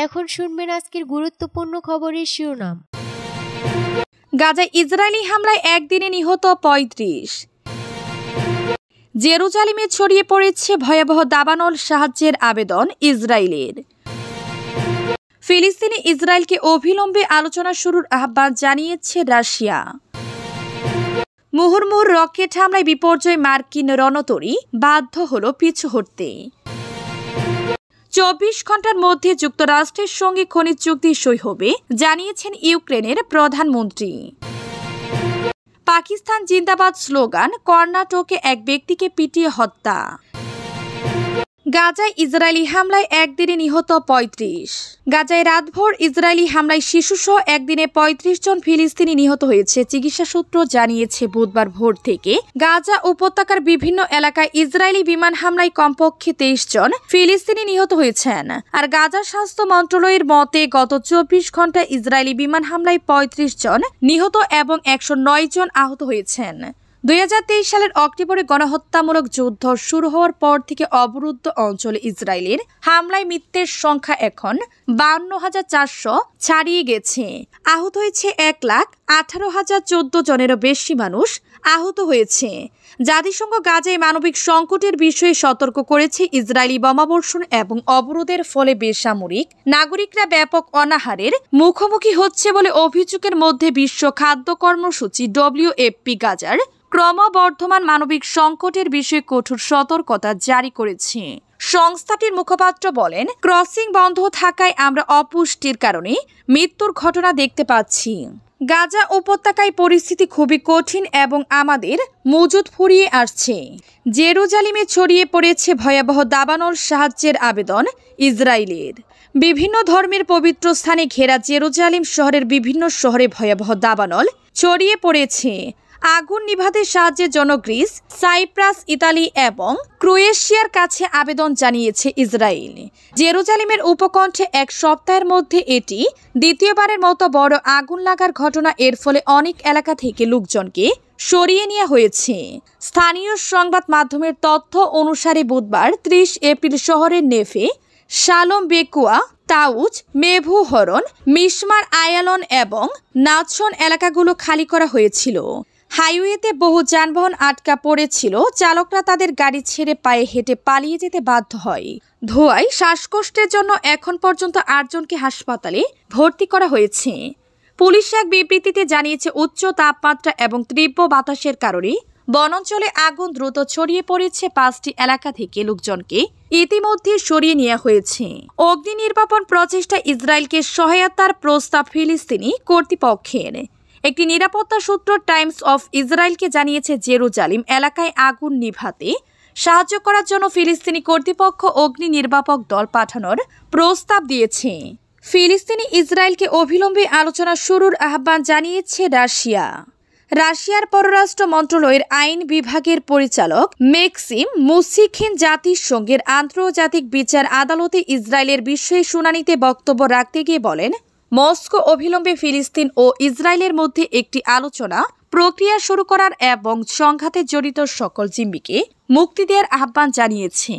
এখন শুনবেন আজকের গুরুত্বপূর্ণ খবরের শিরোনাম। গাজায় ইসরায়েলি হামলায় একদিনে নিহত ৩৫। জেরুজালেমে ছড়িয়ে পড়েছে ভয়াবহ দাবানল সাহায্যের আবেদন ইসরায়েলের। ফিলিস্তিনি ইসরায়েলকে অবিলম্বে আলোচনা শুরুর আহ্বান জানিয়েছে রাশিয়া। মুহুর্মুহুর রকেট হামলায় বিপর্যয় মার্কিন রণতরী, বাধ্য হল পিছু হটতে। ২৪ ঘন্টার মধ্যে যুক্তরাষ্ট্রের সঙ্গে খনিজ চুক্তি সই হবে, জানিয়েছেন ইউক্রেনের প্রধানমন্ত্রী। পাকিস্তান জিন্দাবাদ স্লোগান, কর্ণাটকে এক ব্যক্তিকে পিটিয়ে হত্যা। গাজায় ইসরায়েলি হামলায় একদিনে নিহত ৩৫। গাজায় রাতভর ইসরায়েলি হামলায় শিশুসহ একদিনে ৩৫ জন ফিলিস্তিনি নিহত হয়েছে, চিকিৎসা সূত্র জানিয়েছে। বুধবার ভোর থেকে গাজা উপত্যকার বিভিন্ন এলাকায় ইসরায়েলি বিমান হামলায় কমপক্ষে ২৩ জন ফিলিস্তিনি নিহত হয়েছেন। আর গাজা স্বাস্থ্য মন্ত্রণালয়ের মতে গত ২৪ ঘন্টায় ইসরায়েলি বিমান হামলায় ৩৫ জন নিহত এবং ১০৯ জন আহত হয়েছেন। ২০২৩ সালের অক্টোবরে গণহত্যামূলক যুদ্ধ শুরু হওয়ার পর থেকে অবরুদ্ধ অঞ্চলে ইসরায়েলের হামলায় মৃতের সংখ্যা এখন ৫২,৪০০ ছাড়িয়ে গেছে। আহত হয়েছে ১,১৮,০১৪ জনেরও বেশি মানুষ আহত হয়েছে। জাতিসংঘ গাজায় মানবিক সংকটের বিষয়ে সতর্ক করেছে। ইসরায়েলি বোমাবর্ষণ এবং অবরোধের ফলে বেসামরিক নাগরিকরা ব্যাপক অনাহারের মুখোমুখি হচ্ছে বলে অভিযোগের মধ্যে বিশ্ব খাদ্য কর্মসূচি WFP গাজার ক্রমবর্ধমান মানবিক সংকটের বিষয়ে কঠোর সতর্কতা জারি করেছে। সংস্থাটির মুখপাত্র বলেন, ক্রসিং বন্ধ থাকায় আমরা অপুষ্টির কারণে মৃত্যুর ঘটনা দেখতে পাচ্ছি। গাজা উপত্যকায় পরিস্থিতি খুবই কঠিন এবং আমাদের মজুদ ফুরিয়ে আসছে। জেরুজালেমে ছড়িয়ে পড়েছে ভয়াবহ দাবানল সাহায্যের আবেদন ইসরায়েলের। বিভিন্ন ধর্মের পবিত্র স্থানে ঘেরা জেরুজালেম শহরের বিভিন্ন শহরে ভয়াবহ দাবানল ছড়িয়ে পড়েছে। আগুন নিভাতে সাহায্যের জন্য গ্রিস, সাইপ্রাস, ইতালি এবং ক্রোয়েশিয়ার কাছে আবেদন জানিয়েছে ইসরায়েল। জেরুজালেমের উপকণ্ঠে এক সপ্তাহের মধ্যে এটি দ্বিতীয়বারের মতো বড় আগুন লাগার ঘটনা। এর ফলে অনেক এলাকা থেকে লোকজনকে সরিয়ে নেওয়া হয়েছে। স্থানীয় সংবাদ মাধ্যমের তথ্য অনুসারে বুধবার ৩০ এপ্রিল শহরের নেফে, শালম বেকুয়া, তাউজ, মেভু হরন, মিশমার আয়ালন এবং নাচন এলাকাগুলো খালি করা হয়েছিল। হাইওয়েতে বহু যানবাহন আটকা পড়েছিল। চালকরা তাদের গাড়ি ছেড়ে পায়ে হেঁটে পালিয়ে যেতে বাধ্য হয়। ধোঁয়ায় শ্বাসকষ্টের জন্য এখন পর্যন্ত ৮ জনকে হাসপাতালে ভর্তি করা হয়েছে। পুলিশ এক বিবৃতিতে জানিয়েছে, উচ্চ তাপমাত্রা এবং তীব্র বাতাসের কারণে বনাঞ্চলে আগুন দ্রুত ছড়িয়ে পড়েছে। ৫টি এলাকা থেকে লোকজনকে ইতিমধ্যে সরিয়ে নেওয়া হয়েছে। অগ্নি নির্বাপন প্রচেষ্টা ইসরায়েলকে সহায়তার প্রস্তাব ফিলিস্তিনি কর্তৃপক্ষের। একটি নিরাপত্তা সূত্র টাইমস অফ ইসরায়েলকে জানিয়েছে, জেরুজালেম এলাকায় আগুন নিভাতে সাহায্য করার জন্য ফিলিস্তিনি কর্তৃপক্ষ অগ্নি নির্বাপক দল পাঠানোর প্রস্তাব দিয়েছে। ফিলিস্তিনি ইসরায়েলকে অবিলম্বে আলোচনা শুরুর আহ্বান জানিয়েছে রাশিয়া। রাশিয়ার পররাষ্ট্র মন্ত্রণালয়ের আইন বিভাগের পরিচালক মেক্সিম মুসিখিন জাতিসংঘের আন্তর্জাতিক বিচার আদালতে ইসরায়েলের বিষয়ে শুনানিতে বক্তব্য রাখতে গিয়ে বলেন, মস্কো অবিলম্বে ফিলিস্তিন ও ইসরায়েলের মধ্যে একটি আলোচনা প্রক্রিয়া শুরু করার এবং সংঘাতে জড়িত সকল জিম্মিকে মুক্তি দেওয়ার আহ্বান জানিয়েছে।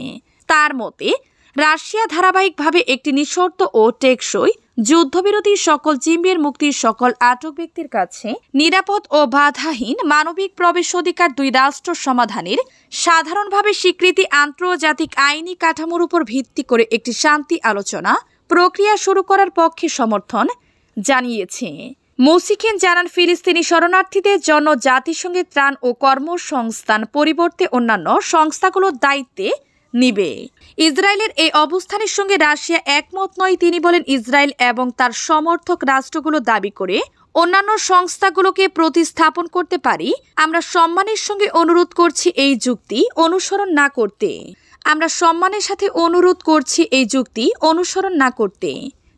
তার মতে, রাশিয়া ধারাবাহিকভাবে একটি নিঃশর্ত ও টেকসই যুদ্ধবিরতি সকল জিম্মির মুক্তির, সকল আটক ব্যক্তির কাছে নিরাপদ ও বাধাহীন মানবিক প্রবেশ অধিকার, ২ রাষ্ট্র সমাধানের সাধারণভাবে স্বীকৃতি, আন্তর্জাতিক আইনি কাঠামোর উপর ভিত্তি করে একটি শান্তি আলোচনা প্রক্রিয়া শুরু করার পক্ষে সমর্থন জানিয়েছে। মুসিখিন জানান, ফিলিস্তিনি শরণার্থীদের জন্য জাতিসংঘের ত্রাণ ও কর্মসংস্থান পরিবর্তে অন্যান্য সংস্থাগুলোর দায়িত্বে নিবে। ইসরায়েলের এই অবস্থানের সঙ্গে রাশিয়া একমত নয়। তিনি বলেন, ইসরায়েল এবং তার সমর্থক রাষ্ট্রগুলো দাবি করে অন্যান্য সংস্থাগুলোকে প্রতিস্থাপন করতে পারি। আমরা সম্মানের সঙ্গে অনুরোধ করছি এই যুক্তি অনুসরণ না করতে। আমরা সম্মানের সাথে অনুরোধ করছি এই যুক্তি অনুসরণ না করতে।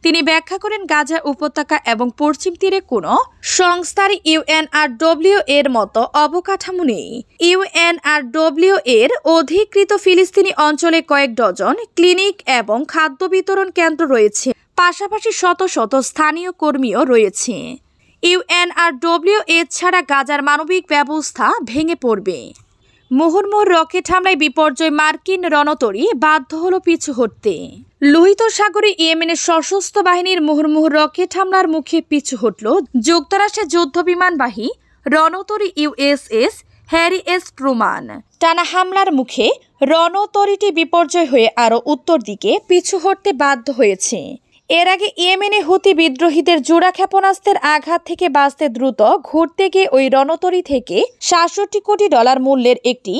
তিনি ব্যাখ্যা করেন, গাজা উপত্যকা এবং পশ্চিম তীরে কোনো সংস্থার UNRWA এর মতো অবকাঠামো নেই। UNRWA এর অধিকৃত ফিলিস্তিনি অঞ্চলে কয়েক ডজন ক্লিনিক এবং খাদ্য বিতরণ কেন্দ্র রয়েছে। পাশাপাশি শত শত স্থানীয় কর্মীও রয়েছে। UNRWA ছাড়া গাজার মানবিক ব্যবস্থা ভেঙে পড়বে। মুহুর্মুহুর রকেট হামলায় বিপর্যয় মার্কিন রণতরী, বাধ্য হল পিছু হটতে। লোহিত সাগরে ইয়েমেনের সশস্ত্র বাহিনীর মুহুর্মুহু রকেট হামলার মুখে পিছু হটল যুক্তরাষ্ট্রের যুদ্ধবিমানবাহী রণতরী ইউএসএস হ্যারি এস ট্রুমান। টানা হামলার মুখে রণতরীটি বিপর্যয় হয়ে আরও উত্তর দিকে পিছু হটতে বাধ্য হয়েছে। এর আগে ইয়েমেনে হুতি বিদ্রোহীদের জোড়া ক্ষেপণাস্ত্রের আঘাত থেকে বাঁচতে দ্রুত ঘুরতে গিয়ে ওই রণতরী থেকে ৬৭ কোটি ডলার মূল্যের একটি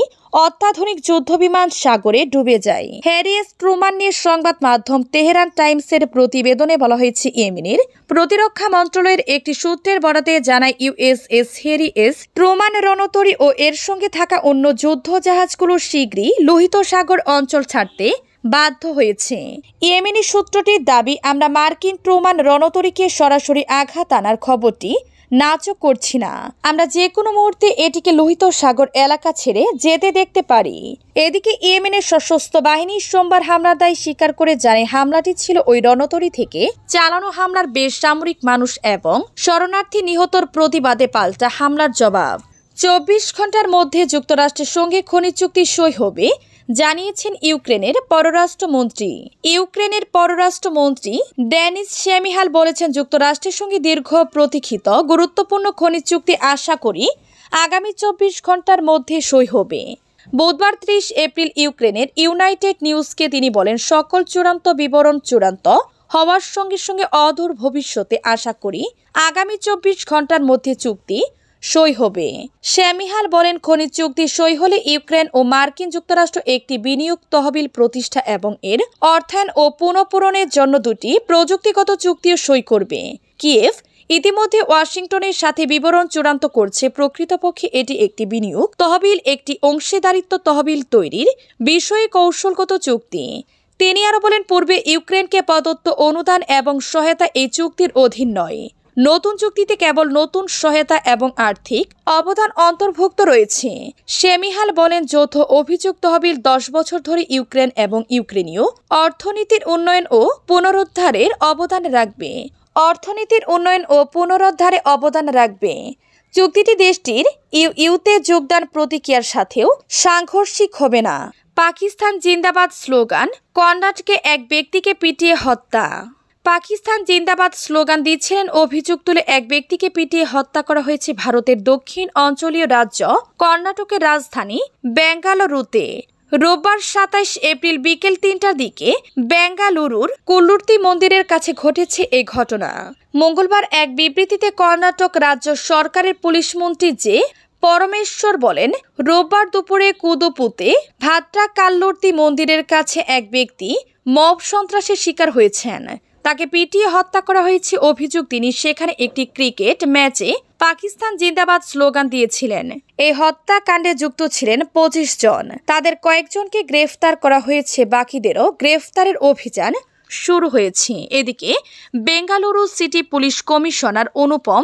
অত্যাধুনিক যুদ্ধবিমান সাগরে ডুবে যায়। হ্যারি এস ট্রুমান নিয়ে সংবাদ মাধ্যম তেহরান টাইমসের প্রতিবেদনে বলা হয়েছে, ইয়েমেনের প্রতিরক্ষা মন্ত্রণালয়ের একটি সূত্রের বরাতে জানায়, ইউএসএস হ্যারি এস ট্রুমান রণতরী ও এর সঙ্গে থাকা অন্য যুদ্ধ জাহাজগুলো শীঘ্রই লোহিত সাগর অঞ্চল ছাড়তে বাধ্য হয়েছে। ইয়েমেনি সূত্রটির দাবি, আমরা মার্কিন ট্রুমান রণতরীকে সরাসরি আঘাত আনার খবরটি নাকচ করছি না। আমরা যে কোনো মুহূর্তে এটিকে লোহিত সাগর এলাকা ছেড়ে যেতে দেখতে পারি। এদিকে ইয়েমেনের সশস্ত্র বাহিনী সোমবার হামলার দায় স্বীকার করে জানায়, হামলাটি ছিল ওই রণতরী থেকে চালানো হামলার বেসামরিক মানুষ এবং শরণার্থী নিহতর প্রতিবাদে পাল্টা হামলার জবাব। ২৪ ঘন্টার মধ্যে যুক্তরাষ্ট্রের সঙ্গে খনিজ চুক্তি সই হবে জানিয়েছেন ইউক্রেনের পররাষ্ট্রমন্ত্রী। ইউক্রেনের পররাষ্ট্রমন্ত্রী ডেনিস শেমিহাল বলেছেন, যুক্তরাষ্ট্রের সঙ্গে দীর্ঘ প্রতীক্ষিত গুরুত্বপূর্ণ খনিজ চুক্তি আশা করি আগামী ২৪ ঘন্টার মধ্যে সই হবে। বুধবার ৩০ এপ্রিল ইউক্রেনের ইউনাইটেড নিউজকে তিনি বলেন, সকল চূড়ান্ত বিবরণ চূড়ান্ত হওয়ার সঙ্গে সঙ্গে অদূর ভবিষ্যতে আশা করি আগামী ২৪ ঘন্টার মধ্যে চুক্তি সই হবে। শেমিহাল বলেন, খনিজ চুক্তি সই হলে ইউক্রেন ও মার্কিন যুক্তরাষ্ট্র একটি বিনিয়োগ তহবিল প্রতিষ্ঠা এবং এর অর্থায়ন ও পুনঃপূরণের জন্য দুটি প্রযুক্তিগত চুক্তিও সই করবে। কিয়েভ ইতিমধ্যে ওয়াশিংটনের সাথে বিবরণ চূড়ান্ত করছে। প্রকৃতপক্ষে এটি একটি বিনিয়োগ তহবিল, একটি অংশীদারিত্ব তহবিল তৈরির বিষয়ে কৌশলগত চুক্তি। তিনি আরও বলেন, পূর্বে ইউক্রেনকে প্রদত্ত অনুদান এবং সহায়তা এই চুক্তির অধীন নয়। নতুন চুক্তিতে কেবল নতুন সহায়তা এবং আর্থিক অবদান অন্তর্ভুক্ত রয়েছে। শেমিহাল বলেন, যৌথ অভিযোগ তহবিল ১০ বছর ধরে ইউক্রেন এবং ইউক্রেনীয় অর্থনীতির উন্নয়ন ও পুনরুদ্ধারের অবদান রাখবে। চুক্তিটি দেশটির ইউতে যোগদান প্রতিক্রিয়ার সাথেও সাংঘর্ষিক হবে না। পাকিস্তান জিন্দাবাদ স্লোগান, কর্ণাটকে এক ব্যক্তিকে পিটিয়ে হত্যা। পাকিস্তান জিন্দাবাদ স্লোগান দিচ্ছিলেন অভিযোগ তুলে এক ব্যক্তিকে পিটিয়ে হত্যা করা হয়েছে ভারতের দক্ষিণ অঞ্চলীয় রাজ্য কর্ণাটকের রাজধানী বেঙ্গালুরুতে। রোববার ২৭ এপ্রিল বিকেল ৩টার দিকে বেঙ্গালুরুর কুল্লুর্তি মন্দিরের কাছে ঘটেছে এই ঘটনা। মঙ্গলবার এক বিবৃতিতে কর্ণাটক রাজ্য সরকারের পুলিশ মন্ত্রী জে পরমেশ্বর বলেন, রোববার দুপুরে কুদুপুতে ভাদ্রা কাল্লুর্তি মন্দিরের কাছে এক ব্যক্তি মব সন্ত্রাসের শিকার হয়েছেন। তাকে পিটিয়ে হত্যা করা হয়েছে অভিযোগ তিনি সেখানে একটি ক্রিকেট ম্যাচে পাকিস্তান জিন্দাবাদ স্লোগান দিয়েছিলেন। এই হত্যাকাণ্ডে যুক্ত ছিলেন ২৫ জন। তাদের কয়েকজনকে গ্রেফতার করা হয়েছে, বাকিদেরও গ্রেফতারের অভিযান শুরু হয়েছে। এদিকে বেঙ্গালুরু সিটি পুলিশ কমিশনার অনুপম